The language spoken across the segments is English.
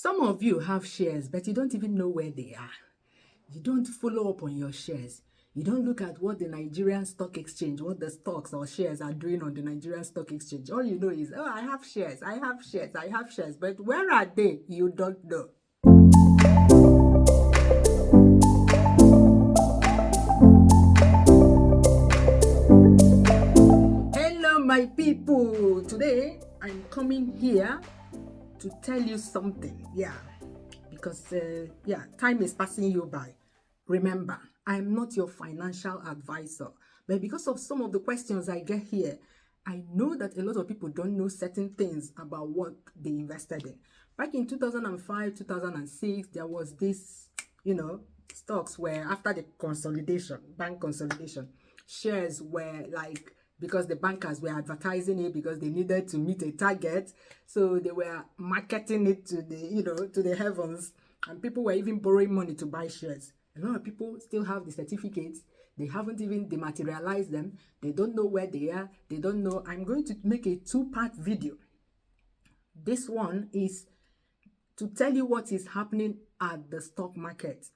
Some of you have shares, but you don't even know where they are. You don't follow up on your shares. You don't look at what the Nigerian stock exchange, what the stocks or shares are doing on the Nigerian stock exchange. All you know is, oh, I have shares, I have shares, I have shares. But where are they? You don't know. Hello, my people. Today, I'm coming here to tell you something. Because time is passing you by. Remember, I'm not your financial advisor, but because of some of the questions I get here, I know that a lot of people don't know certain things about what they invested in. Back in 2005, 2006, there was this, stocks where after the consolidation, bank consolidation, shares were like, because the bankers were advertising it because they needed to meet a target, so they were marketing it to the heavens, and people were even borrowing money to buy shares. A lot of people still have the certificates. They haven't even dematerialized them. They don't know where they are. They don't know. I'm going to make a two-part video. This one is to tell you what is happening at the stock market.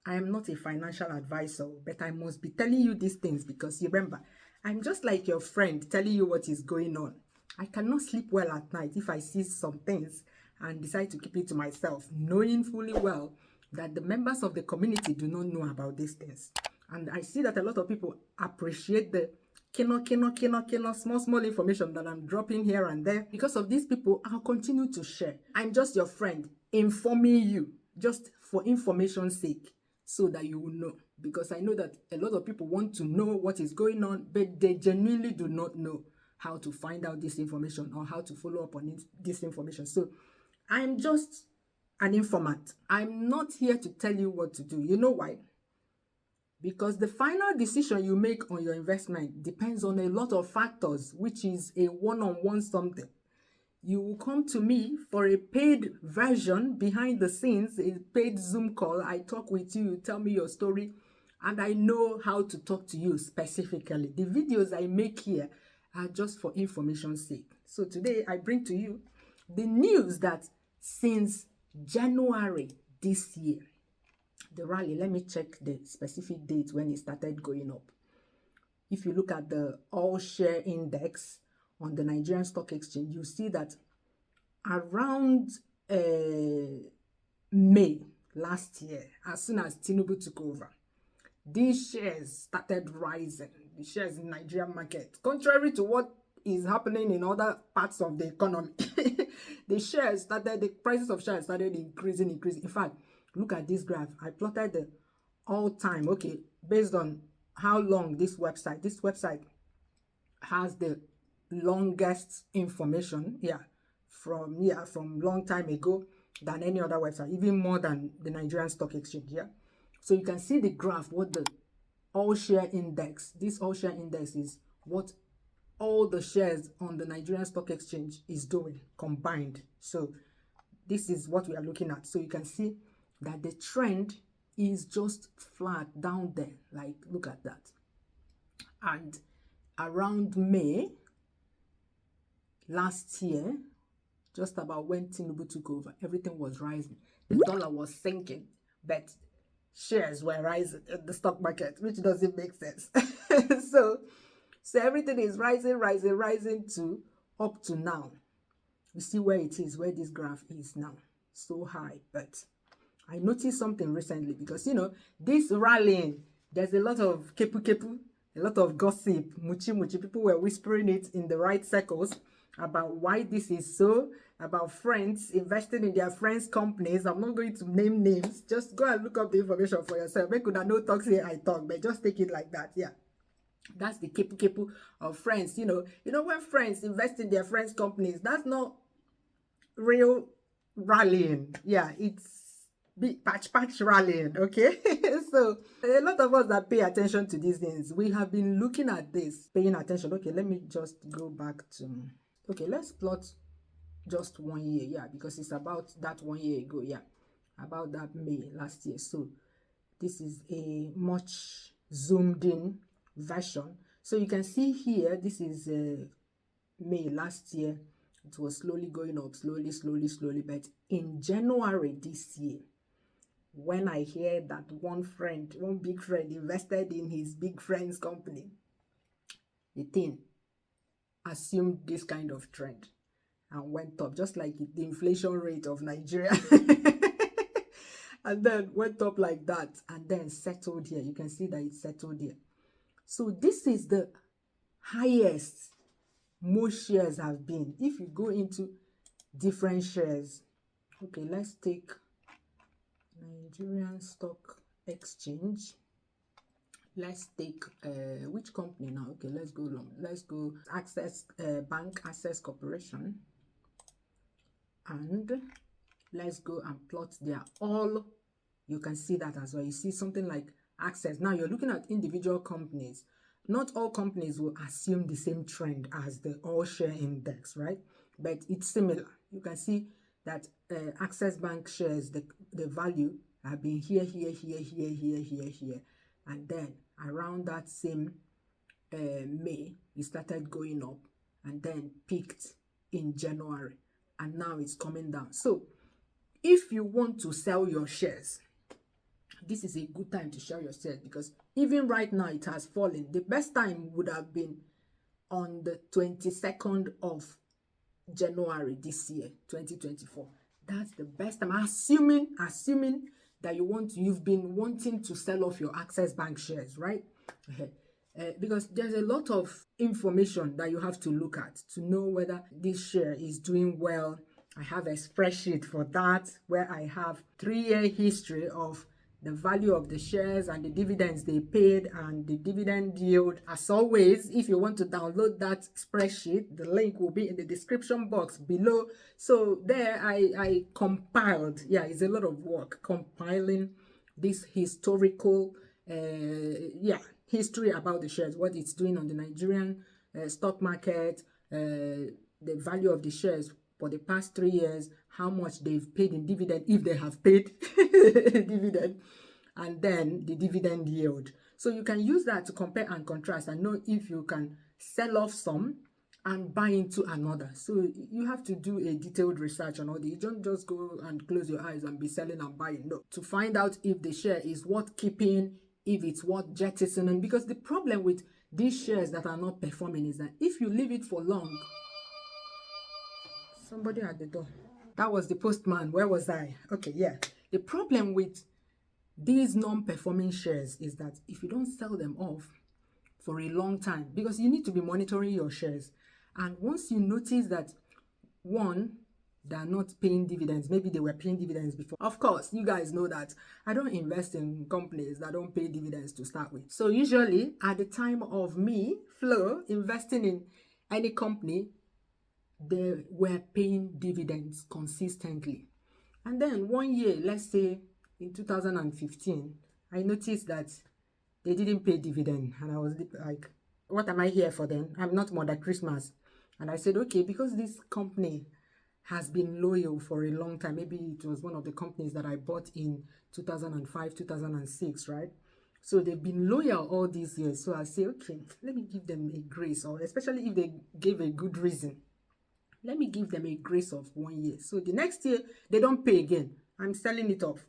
I am not a financial advisor, but I must be telling you these things because you remember, I'm just like your friend telling you what is going on. I cannot sleep well at night if I see some things and decide to keep it to myself, knowing fully well that the members of the community do not know about these things. And I see that a lot of people appreciate the small information that I'm dropping here and there. Because of these people, I'll continue to share. I'm just your friend informing you just for information's sake, so that you will know. Because I know that a lot of people want to know what is going on, but they genuinely do not know how to find out this information or how to follow up on this information. So I'm just an informant. I'm not here to tell you what to do. You know why? Because the final decision you make on your investment depends on a lot of factors, which is a one-on-one something. You will come to me for a paid version behind the scenes, a paid Zoom call. I talk with you, you tell me your story, and I know how to talk to you specifically. The videos I make here are just for information's sake. So today I bring to you the news that since January this year, the rally, let me check the specific date when it started going up. If you look at the all share index on the Nigerian stock exchange, you see that around May last year, as soon as Tinubu took over, these shares started rising, the shares in Nigerian market, contrary to what is happening in other parts of the economy. The prices of shares started increasing. In fact, look at this graph. I plotted the all-time, based on how long this website has the longest information from long time ago than any other website, even more than the Nigerian stock exchange. So you can see the graph, what the all share index, this all share index is what all the shares on the Nigerian stock exchange is doing combined. So this is what we are looking at. So you can see that the trend is just flat down there. Like, look at that. And around May last year, just about when Tinubu took over, everything was rising. The dollar was sinking, but shares were rising in the stock market, which doesn't make sense. So everything is rising to up to now. You see where it is, where this graph is now. So high. But I noticed something recently because, this rallying, there's a lot of kepu, a lot of gossip, muchi. People were whispering it in the right circles about why this is so, about friends investing in their friends' companies. I'm not going to name names. Just go and look up the information for yourself. Make could no talk here I talk, but just take it like that. That's the kepu of friends. When friends invest in their friends' companies, that's not real rallying. It's big patch rallying. Okay. So a lot of us that pay attention to these things, we have been looking at this, paying attention. Okay, let me just go back to, let's plot just 1 year. Because it's about that 1 year ago. About that May last year. So this is a much zoomed in version. So you can see here, this is May last year, It was slowly going up, slowly. But in January this year, when I hear that one big friend invested in his big friend's company, the thing assumed this kind of trend and went up, just like the inflation rate of Nigeria. And then went up like that and then settled here. You can see that it settled here. So this is the highest most shares have been. If you go into different shares, okay, let's take Nigerian Stock Exchange. Let's take which company now? Okay, let's go long. Let's go Access Bank Access Corporation, and let's go and plot there. All you can see that as well. You see something like Access. Now you're looking at individual companies. Not all companies will assume the same trend as the all share index, right? But it's similar. You can see that Access Bank shares, the value have been here, and then around that same May, it started going up and then peaked in January, and now it's coming down. So if you want to sell your shares, this is a good time to sell your shares, because even right now it has fallen. The best time would have been on the 22nd of January this year, 2024. That's the best time, assuming that you've been wanting to sell off your Access Bank shares, right? Because there's a lot of information that you have to look at to know whether this share is doing well. I have a spreadsheet for that, where I have 3-year history of the value of the shares and the dividends they paid and the dividend yield. As always, if you want to download that spreadsheet, the link will be in the description box below. So there I compiled, it's a lot of work compiling this historical history about the shares, what it's doing on the Nigerian stock market, the value of the shares for the past 3 years, how much they've paid in dividend, if they have paid dividend, and then the dividend yield. So you can use that to compare and contrast and know if you can sell off some and buy into another. So you have to do a detailed research on all this. You don't just go and close your eyes and be selling and buying. No, to find out if the share is worth keeping, if it's worth jettisoning. Because the problem with these shares that are not performing is that if you leave it for long, somebody at the door. That was the postman. Where was I? Okay, yeah. The problem with these non-performing shares is that if you don't sell them off for a long time, because you need to be monitoring your shares, and once you notice that, one, they are not paying dividends, maybe they were paying dividends before. Of course, you guys know that I don't invest in companies that don't pay dividends to start with. So usually at the time of me, Flo, investing in any company, they were paying dividends consistently. And then one year, let's say in 2015, I noticed that they didn't pay dividend, and I was like, what am I here for then? I'm not Mother Christmas. And I said, okay, because this company has been loyal for a long time, maybe it was one of the companies that I bought in 2005, 2006, right? So they've been loyal all these years. So I say, okay, let me give them a grace, or especially if they gave a good reason, let me give them a grace of 1 year. So the next year, they don't pay again. I'm selling it off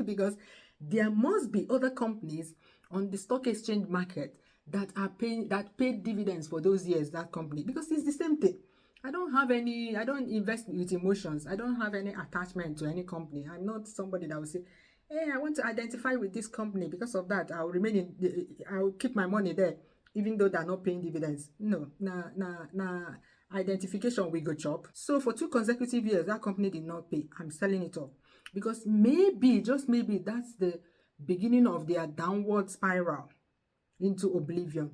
because there must be other companies on the stock exchange market that are paying, that paid dividends for those years, that company, because it's the same thing. I don't invest with emotions. I don't have any attachment to any company. I'm not somebody that will say, hey, I want to identify with this company. Because of that, I'll keep my money there, even though they're not paying dividends. No, identification we go chop. So for 2 consecutive years, that company did not pay. I'm selling it off because maybe, just maybe, that's the beginning of their downward spiral into oblivion.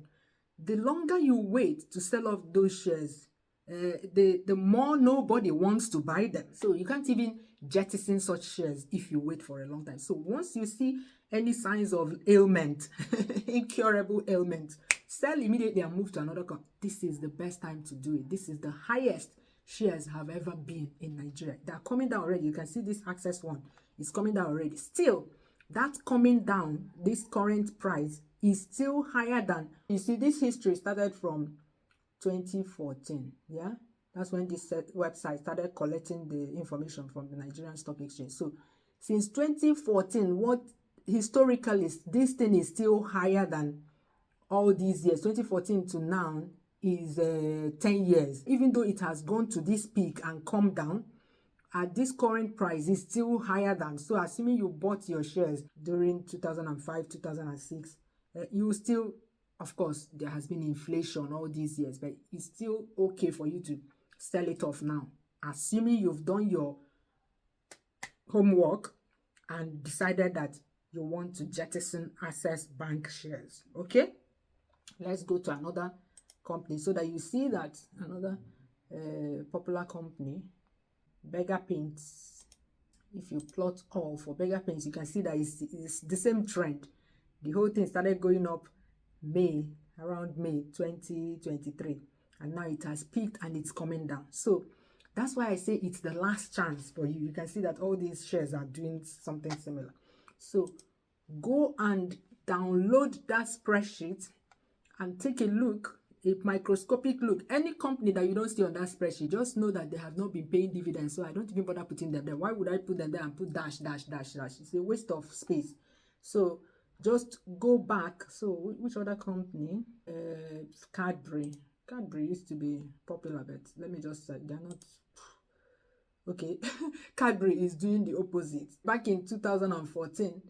The longer you wait to sell off those shares, the more nobody wants to buy them. So you can't even jettison such shares if you wait for a long time. So once you see any signs of ailment, incurable ailment, sell immediately and move to another company. This is the best time to do it. This is the highest shares have ever been in Nigeria. They are coming down already. You can see this Access one is coming down already. Still, that coming down, this current price is still higher than, you see, this history started from 2014. Yeah, That's when this website started collecting the information from the Nigerian Stock Exchange. So since 2014, what historically this thing is still higher than all these years. 2014 to now is 10 years. Even though it has gone to this peak and come down, at this current price is still higher than. So assuming you bought your shares during 2005, 2006, you still, of course, there has been inflation all these years, but it's still okay for you to sell it off now, assuming you've done your homework and decided that you want to jettison Access Bank shares. Okay, let's go to another company so that you see that another popular company, Beggar Paints. If you plot all for Beggar Paints, you can see that it's the same trend. The whole thing started going up around May 2023, and now it has peaked and it's coming down. So that's why I say it's the last chance for you. You can see that all these shares are doing something similar. So go and download that spreadsheet and take a look, a microscopic look. Any company that you don't see on that spreadsheet, just know that they have not been paying dividends. So I don't even bother putting them there. Why would I put them there and put dash, dash, dash, dash? It's a waste of space. So just go back. So which other company? Cadbury. Cadbury used to be popular, but let me just say they're not. Okay, Cadbury is doing the opposite. Back in 2014,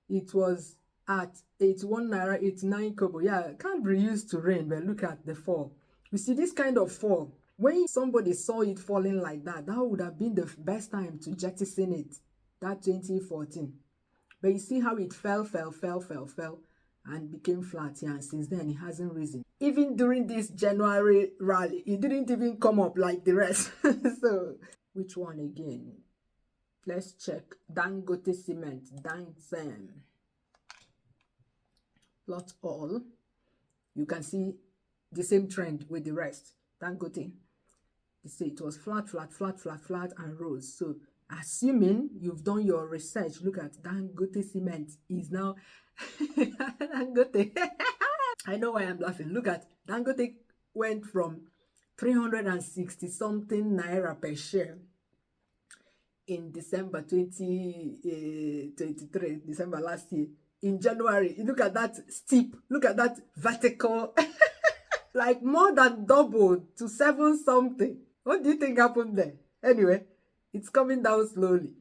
it was at 81 naira 89 kobo. Yeah, Cadbury used to reign, but look at the fall. You see this kind of fall, when somebody saw it falling like that, that would have been the best time to jettison it, that 2014. But you see how it fell, and became flat here, and since then it hasn't risen. Even during this January rally, it didn't even come up like the rest. So which one again? Let's check. Dangote Cement, Dangsem. Plot all. You can see the same trend with the rest. Dangote, you see it was flat, and rose. So assuming you've done your research, look at Dangote Cement is now Dangote. I know why I'm laughing. Look at Dangote went from 360 something naira per share in December 2023, December last year. In January, look at that steep, look at that vertical, like more than doubled to 7 something. What do you think happened there? Anyway, it's coming down slowly.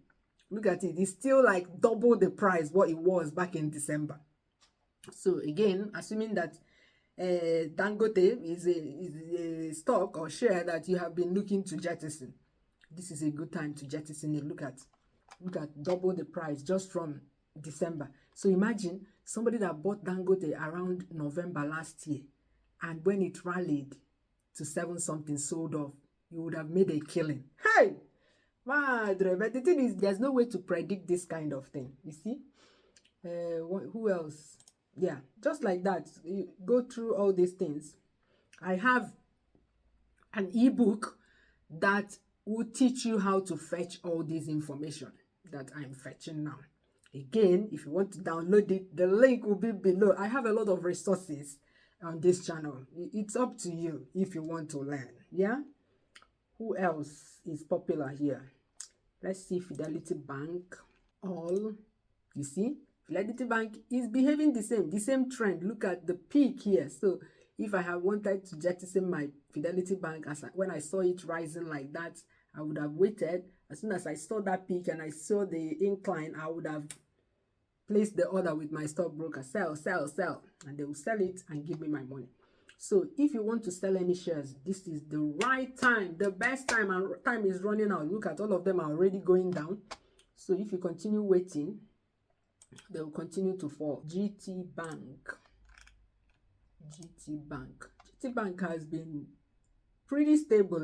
Look at it. It's still like double the price what it was back in December. So again, assuming that Dangote is a stock or share that you have been looking to jettison, this is a good time to jettison it. Look at double the price just from December. So imagine somebody that bought Dangote around November last year, and when it rallied to 7 something, sold off, you would have made a killing. Hey, madre! But the thing is, there's no way to predict this kind of thing. You see, who else? Yeah, just like that. You go through all these things. I have an ebook that will teach you how to fetch all this information that I'm fetching now. Again, if you want to download it, the link will be below. I have a lot of resources on this channel. It's up to you if you want to learn. Yeah, who else is popular here? Let's see. Fidelity Bank. All, you see, Fidelity Bank is behaving the same trend. Look at the peak here. So if I had wanted to jettison my Fidelity Bank when I saw it rising like that, I would have waited. As soon as I saw that peak and I saw the incline, I would have placed the order with my stockbroker. Sell, and they will sell it and give me my money. So if you want to sell any shares, this is the right time, the best time, and time is running out. Look at all of them are already going down. So if you continue waiting, they will continue to fall. GT Bank has been pretty stable.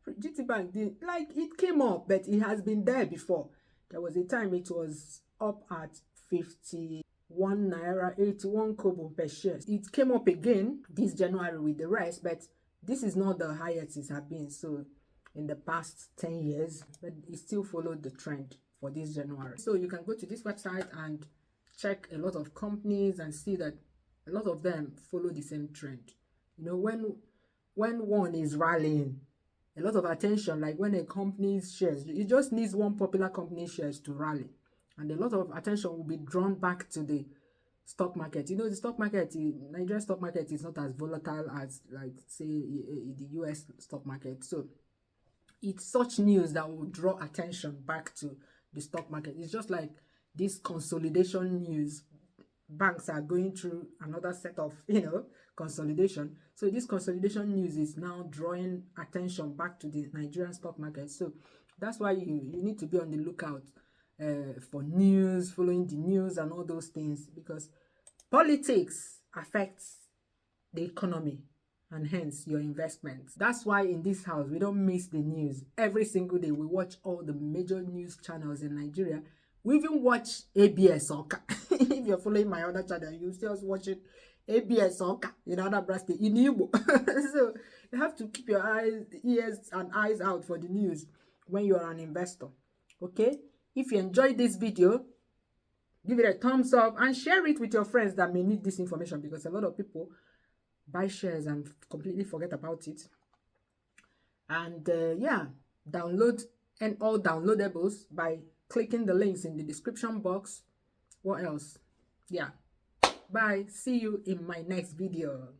GT Bank did, like, it came up, but it has been there before. There was a time it was up at 51 naira 81 kobo per share. It came up again this January with the rest, but this is not the highest it has been so in the past 10 years, but it still followed the trend for this January. So you can go to this website and check a lot of companies and see that a lot of them follow the same trend. You know, when one is rallying, a lot of attention, like when a company's shares, it just needs one popular company shares to rally, and a lot of attention will be drawn back to the stock market. You know, the stock market, the Nigerian stock market is not as volatile as, like, say, the US stock market. So it's such news that will draw attention back to the stock market. It's just like this consolidation news. Banks are going through another set of, consolidation. So this consolidation news is now drawing attention back to the Nigerian stock market. So that's why you need to be on the lookout for news, following the news and all those things, because politics affects the economy and hence your investments. That's why in this house we don't miss the news. Every single day we watch all the major news channels in Nigeria. We even watch ABS Soccer. If you're following my other channel, you see us watching ABS Soccer in other brass in Igbo. So you have to keep your ears and eyes out for the news when you are an investor. Okay? If you enjoyed this video, give it a thumbs up and share it with your friends that may need this information, because a lot of people buy shares and completely forget about it. And yeah, download and all downloadables by clicking the links in the description box. What else? Yeah. Bye. See you in my next video.